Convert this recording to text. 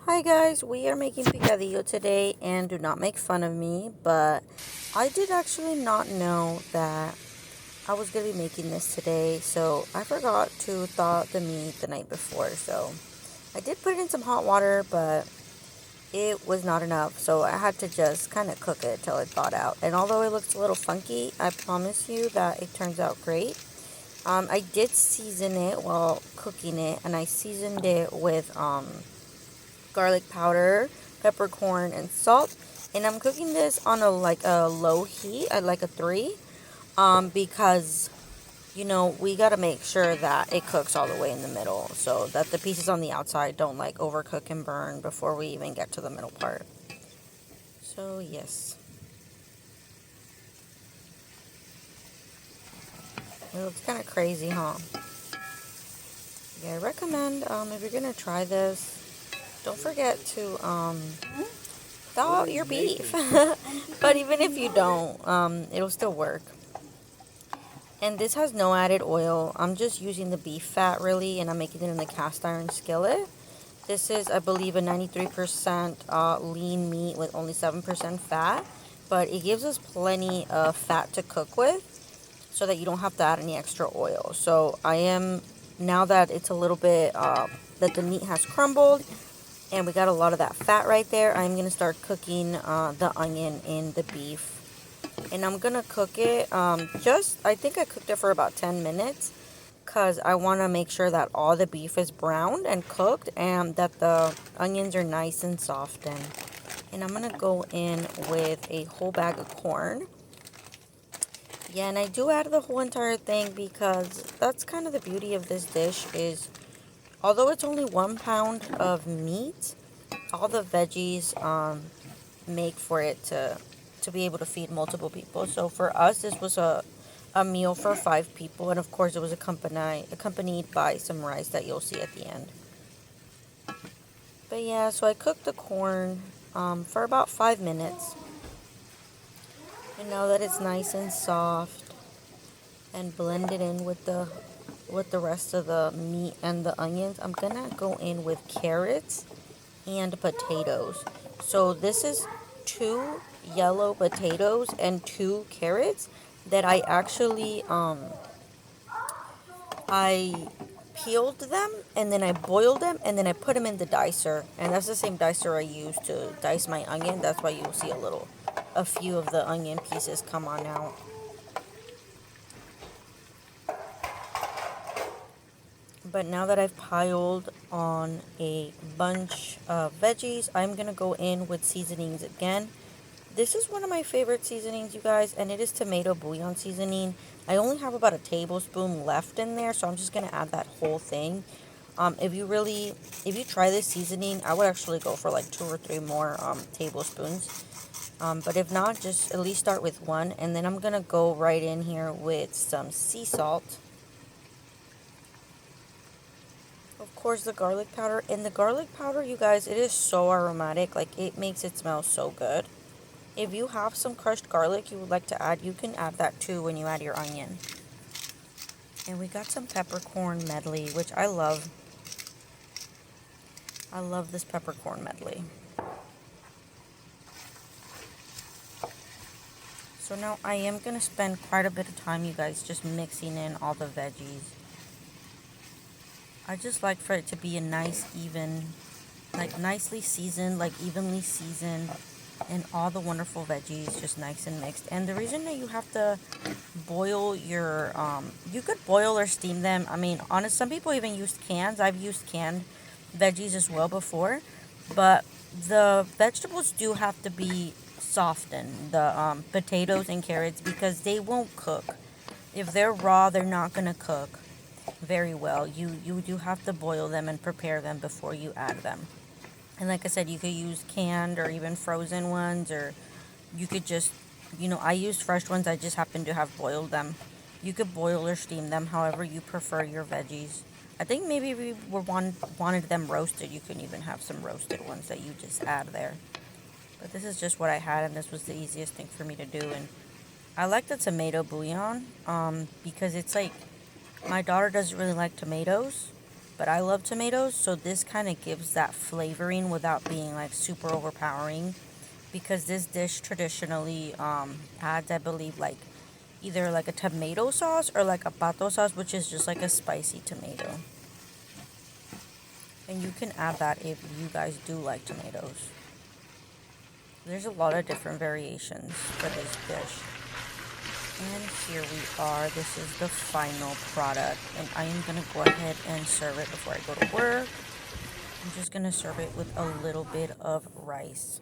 Hi guys, we are making picadillo today, and do not make fun of me, but I did actually not know that I was going to be making this today, so I forgot to thaw the meat the night before. So I did put it in some hot water, but it was not enough, so I had to just kind of cook it till it thawed out. And although it looks a little funky, I promise you that it turns out great. I did season it while cooking it, and I seasoned it with garlic powder, peppercorn, and salt. And I'm cooking this on a low heat at like a 3, because we gotta make sure that it cooks all the way in the middle, so that the pieces on the outside don't like overcook and burn before we even get to the middle part. So yes, it looks kind of crazy, huh? Yeah, I recommend if you're gonna try this, don't forget to thaw out your beef. But even if you don't, it'll still work. And this has no added oil. I'm just using the beef fat really, and I'm making it in the cast iron skillet. This is, I believe, a 93% lean meat with only 7% fat, but it gives us plenty of fat to cook with so that you don't have to add any extra oil. So now that it's a little bit, that the meat has crumbled and we got a lot of that fat right there, I'm going to start cooking the onion in the beef. And I'm going to cook it, I think I cooked it for about 10 minutes because I want to make sure that all the beef is browned and cooked and that the onions are nice and softened. And I'm going to go in with a whole bag of corn. Yeah, and I do add the whole entire thing because that's kind of the beauty of this dish is, although it's only 1 pound of meat, all the veggies make for it to be able to feed multiple people. So for us, this was a meal for 5 people, and of course, it was accompanied by some rice that you'll see at the end. But yeah, so I cooked the corn for about 5 minutes, and now that it's nice and soft and blended in with the rest of the meat and the onions, I'm gonna go in with carrots and potatoes. So this is 2 yellow potatoes and 2 carrots that I peeled them, and then I boiled them, and then I put them in the dicer, and that's the same dicer I use to dice my onion. That's why you'll see a few of the onion pieces come on out. But now that I've piled on a bunch of veggies, I'm gonna go in with seasonings again. This is one of my favorite seasonings, you guys, and it is tomato bouillon seasoning. I only have about a tablespoon left in there, so I'm just going to add that whole thing. If you try this seasoning, I would actually go for like 2 or 3 more tablespoons. But if not, just at least start with 1. And then I'm going to go right in here with some sea salt. Of course, the garlic powder. And the garlic powder, you guys, it is so aromatic. Like, it makes it smell so good. If you have some crushed garlic you would like to add, you can add that too when you add your onion. And we got some peppercorn medley, which I love. I love this peppercorn medley. So now I am going to spend quite a bit of time, you guys, just mixing in all the veggies. I just like for it to be a nice, even, like nicely seasoned, like evenly seasoned. And all the wonderful veggies just nice and mixed. And the reason that you have to boil your you could boil or steam them. I mean, honest, some people even use cans. I've used canned veggies as well before, but the vegetables do have to be softened, the potatoes and carrots, because they won't cook. If they're raw, they're not gonna cook very well. You do have to boil them and prepare them before you add them. And like I said, you could use canned or even frozen ones, or you could just, I used fresh ones. I just happen to have boiled them. You could boil or steam them, however you prefer your veggies. I think maybe if you wanted them roasted, you could even have some roasted ones that you just add there. But this is just what I had, and this was the easiest thing for me to do. And I like the tomato bouillon because it's like, my daughter doesn't really like tomatoes, but I love tomatoes, so this kind of gives that flavoring without being like super overpowering, because this dish traditionally adds, I believe, like either like a tomato sauce or like a pato sauce, which is just like a spicy tomato. And you can add that if you guys do like tomatoes. There's a lot of different variations for this dish. And here we are. This is the final product. And I am going to go ahead and serve it before I go to work. I'm just going to serve it with a little bit of rice.